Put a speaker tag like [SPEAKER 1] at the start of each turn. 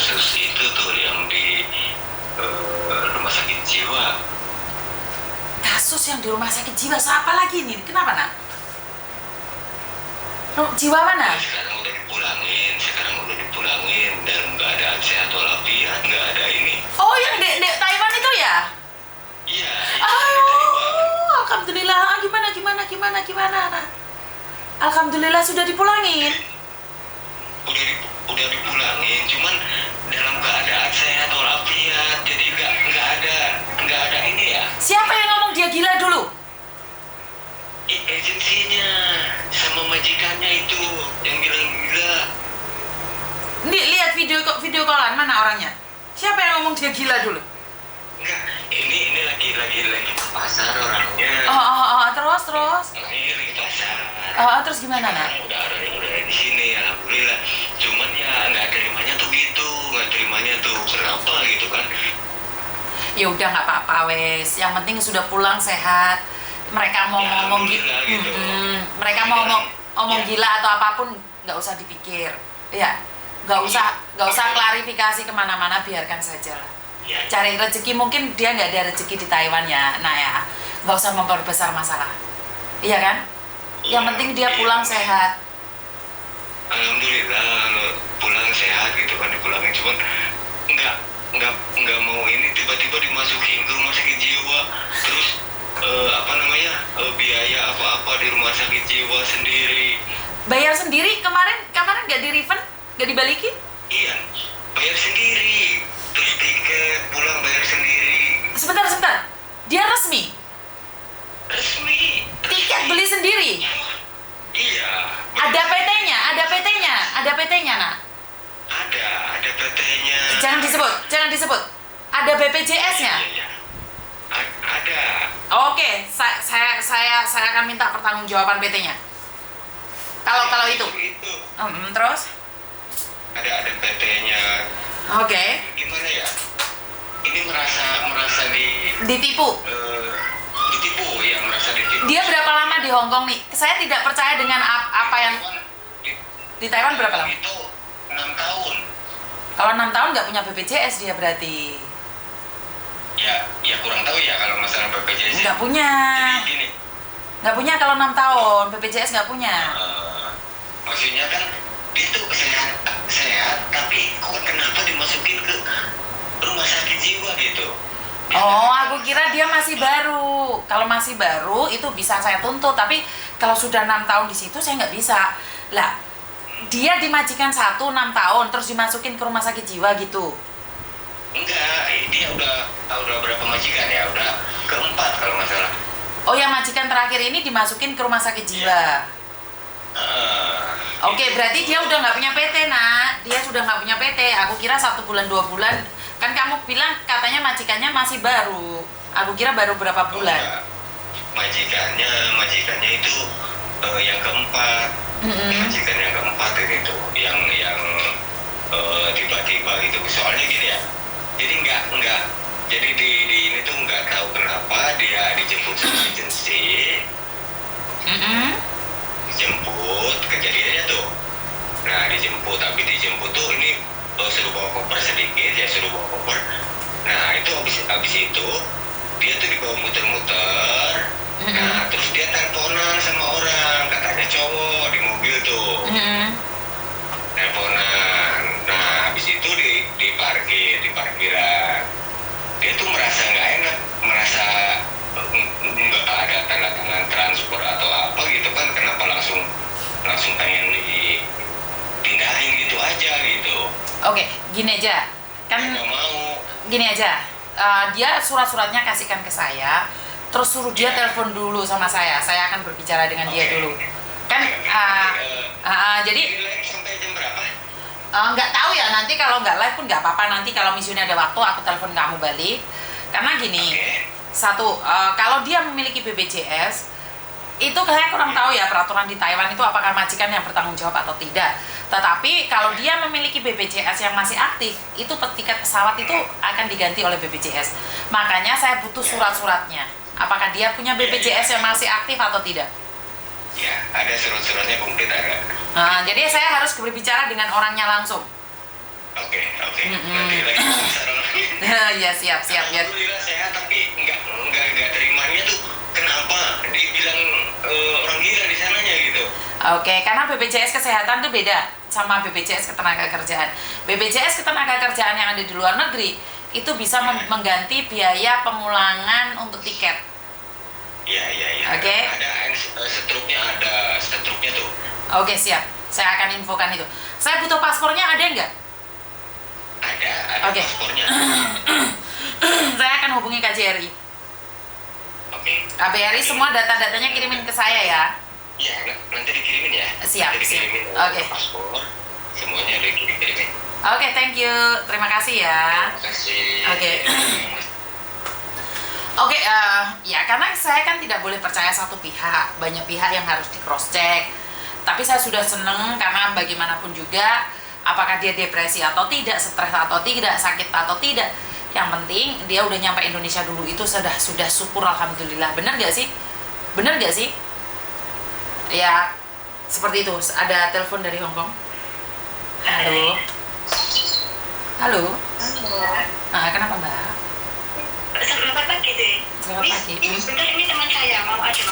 [SPEAKER 1] kasus itu tuh yang di rumah sakit jiwa.
[SPEAKER 2] Kasus yang di rumah sakit jiwa, siapa lagi nih? Kenapa nak? Jiwa mana?
[SPEAKER 1] Sekarang udah dipulangin dalam keadaan sehat walafiat, nggak ada ini.
[SPEAKER 2] Oh, yang dek Taiwan itu ya?
[SPEAKER 1] Iya.
[SPEAKER 2] Oh, alhamdulillah. Gimana? Nak? Alhamdulillah sudah dipulangin.
[SPEAKER 1] Udah dipulangin, cuman dalam keadaan sehat walafiat, jadi nggak ada ini ya.
[SPEAKER 2] Siapa yang ngomong dia gila dulu?
[SPEAKER 1] Agensinya sama majikannya itu yang bilang gila.
[SPEAKER 2] Nih, lihat video callan, mana orangnya? Siapa yang ngomong dia gila dulu?
[SPEAKER 1] Enggak, ini lagi ke pasar orangnya.
[SPEAKER 2] Terus.
[SPEAKER 1] Lagi di pasar.
[SPEAKER 2] Terus gimana, nak?
[SPEAKER 1] Sekarang udah di sini, alhamdulillah. Cuman ya nggak terimanya tuh kenapa gitu kan?
[SPEAKER 2] Ya udah, nggak apa-apa wes. Yang penting sudah pulang sehat. Mereka mau
[SPEAKER 1] Ya,
[SPEAKER 2] ngomong
[SPEAKER 1] alhamdulillah gitu.
[SPEAKER 2] Mereka mau ngomong
[SPEAKER 1] Ya.
[SPEAKER 2] gila atau apapun, nggak usah dipikir. Ya, nggak usah klarifikasi kemana-mana, biarkan saja lah.
[SPEAKER 1] Ya.
[SPEAKER 2] Cari rezeki, mungkin dia nggak ada rezeki di Taiwan ya. Nah ya, nggak usah memperbesar masalah. Iya kan? Yang penting dia pulang sehat.
[SPEAKER 1] Alhamdulillah kalau pulang sehat gitu kan, dipulangin, cuman nggak mau ini tiba-tiba dimasukin ke rumah sakit jiwa, terus biaya apa-apa di rumah sakit jiwa sendiri.
[SPEAKER 2] Bayar sendiri, kemarin nggak di refund, nggak dibalikin?
[SPEAKER 1] Iya, bayar sendiri, terus tiket pulang bayar sendiri.
[SPEAKER 2] Sebentar, dia resmi? Tiket beli sendiri?
[SPEAKER 1] Iya.
[SPEAKER 2] Ada PT-nya nak?
[SPEAKER 1] Ada PT-nya.
[SPEAKER 2] Jangan disebut. Ada BPJS-nya?
[SPEAKER 1] Iya. Ada.
[SPEAKER 2] Oke, saya akan minta pertanggungjawaban PT-nya. Kalau itu. Terus?
[SPEAKER 1] Ada PT-nya.
[SPEAKER 2] Oke.
[SPEAKER 1] Gimana ya? Ini merasa
[SPEAKER 2] Ditipu.
[SPEAKER 1] Merasa ditipu.
[SPEAKER 2] Dia berapa lama di Hong Kong nih? Saya tidak percaya dengan apa yang di Taiwan berapa lama?
[SPEAKER 1] Itu 6 tahun.
[SPEAKER 2] Kalau 6 tahun nggak punya BPJS dia berarti.
[SPEAKER 1] Ya kurang tahu ya kalau masalah BPJS.
[SPEAKER 2] Nggak punya.
[SPEAKER 1] Jadi gini.
[SPEAKER 2] Nggak punya kalau 6 tahun, BPJS nggak punya.
[SPEAKER 1] Maksudnya kan dia tuh sehat, tapi kok kenapa dimasukin ke rumah sakit jiwa gitu?
[SPEAKER 2] Oh, aku kira dia masih baru. Kalau masih baru itu bisa saya tuntut, tapi kalau sudah 6 tahun di situ saya nggak bisa. Lah, dia dimajikan 6 tahun terus dimasukin ke rumah sakit jiwa gitu.
[SPEAKER 1] Enggak, dia udah berapa majikan ya? Udah keempat kalau nggak salah.
[SPEAKER 2] Oh, yang majikan terakhir ini dimasukin ke rumah sakit jiwa. Oke, berarti dia udah nggak punya PT, nak. Dia sudah nggak punya PT. Aku kira 1 bulan 2 bulan. Kan kamu bilang katanya majikannya masih baru. Aku kira baru berapa bulan.
[SPEAKER 1] Majikannya itu yang keempat. Majikan yang keempat itu yang tiba-tiba gitu. Soalnya gini ya. Jadi nggak. Jadi di ini tuh nggak tahu kenapa dia dijemput sama agensi. Dijemput, kejadiannya tuh. Nah, dijemput tuh ini suruh bawa koper sedikit, ya suruh bawa koper. Nah, itu habis itu dia tuh dibawa muter-muter. Nah, terus dia teleponan sama orang, katanya cowok di mobil tuh. Teleponan. Nah, habis itu di parkiran. Dia tuh merasa nggak enak, merasa nggak ada tanda tangan transfer atau apa gitu kan, kenapa langsung pengen dipindahin gitu aja gitu.
[SPEAKER 2] Oke, gini aja kan,
[SPEAKER 1] nggak mau.
[SPEAKER 2] Gini aja, dia surat-suratnya kasihkan ke saya, terus suruh dia telepon dulu sama saya akan berbicara dengan dia dulu kan. Jadi
[SPEAKER 1] Sampai jam berapa?
[SPEAKER 2] nggak tahu ya, nanti kalau nggak live pun nggak apa-apa, nanti kalau misalnya ada waktu aku telepon kamu balik. Karena gini, satu, kalau dia memiliki BPJS itu saya kurang tahu ya peraturan di Taiwan itu apakah majikan yang bertanggung jawab atau tidak. Tetapi kalau dia memiliki BPJS yang masih aktif, itu tiket pesawat itu akan diganti oleh BPJS. Makanya saya butuh surat-suratnya. Apakah dia punya BPJS yang masih aktif atau tidak?
[SPEAKER 1] Ya, ada surat-suratnya komplit ada.
[SPEAKER 2] Jadi saya harus berbicara dengan orangnya langsung.
[SPEAKER 1] Oke.
[SPEAKER 2] Mm-mm.
[SPEAKER 1] Nanti lagi saran lagi.
[SPEAKER 2] Ya siap biar.
[SPEAKER 1] Alhamdulillah sehat, tapi nggak terimanya tuh kenapa dibilang orang gila di sananya gitu.
[SPEAKER 2] Oke, karena BPJS Kesehatan tuh beda sama BPJS Ketenagakerjaan. BPJS Ketenagakerjaan yang ada di luar negeri itu bisa mengganti biaya pemulangan untuk tiket.
[SPEAKER 1] Iya.
[SPEAKER 2] Oke.
[SPEAKER 1] Ada struknya tuh.
[SPEAKER 2] Oke, siap. Saya akan infokan itu. Saya butuh paspornya, ada nggak?
[SPEAKER 1] Ada
[SPEAKER 2] Oke.
[SPEAKER 1] paspornya.
[SPEAKER 2] Saya akan hubungi KJRI.
[SPEAKER 1] Oke.
[SPEAKER 2] KBRI semua data-datanya kirimin ke saya ya.
[SPEAKER 1] Iya, nanti dikirimin ya.
[SPEAKER 2] Siap.
[SPEAKER 1] Nanti dikirimin
[SPEAKER 2] Oke.
[SPEAKER 1] paspor, semuanya dikirimin.
[SPEAKER 2] Oke, thank you. Terima kasih ya.
[SPEAKER 1] Terima kasih.
[SPEAKER 2] Oke. Oke, ya karena saya kan tidak boleh percaya satu pihak, banyak pihak yang harus di cross check. Tapi saya sudah seneng karena bagaimanapun juga, apakah dia depresi atau tidak, stres atau tidak, sakit atau tidak, yang penting dia udah nyampe Indonesia dulu, itu sudah syukur alhamdulillah. Bener gak sih? Ya seperti itu. Ada telepon dari Hong Kong. Halo.
[SPEAKER 3] Halo.
[SPEAKER 2] Kenapa Mbak?
[SPEAKER 3] Selamat pagi deh.
[SPEAKER 2] Selamat pagi.
[SPEAKER 3] Sebentar ini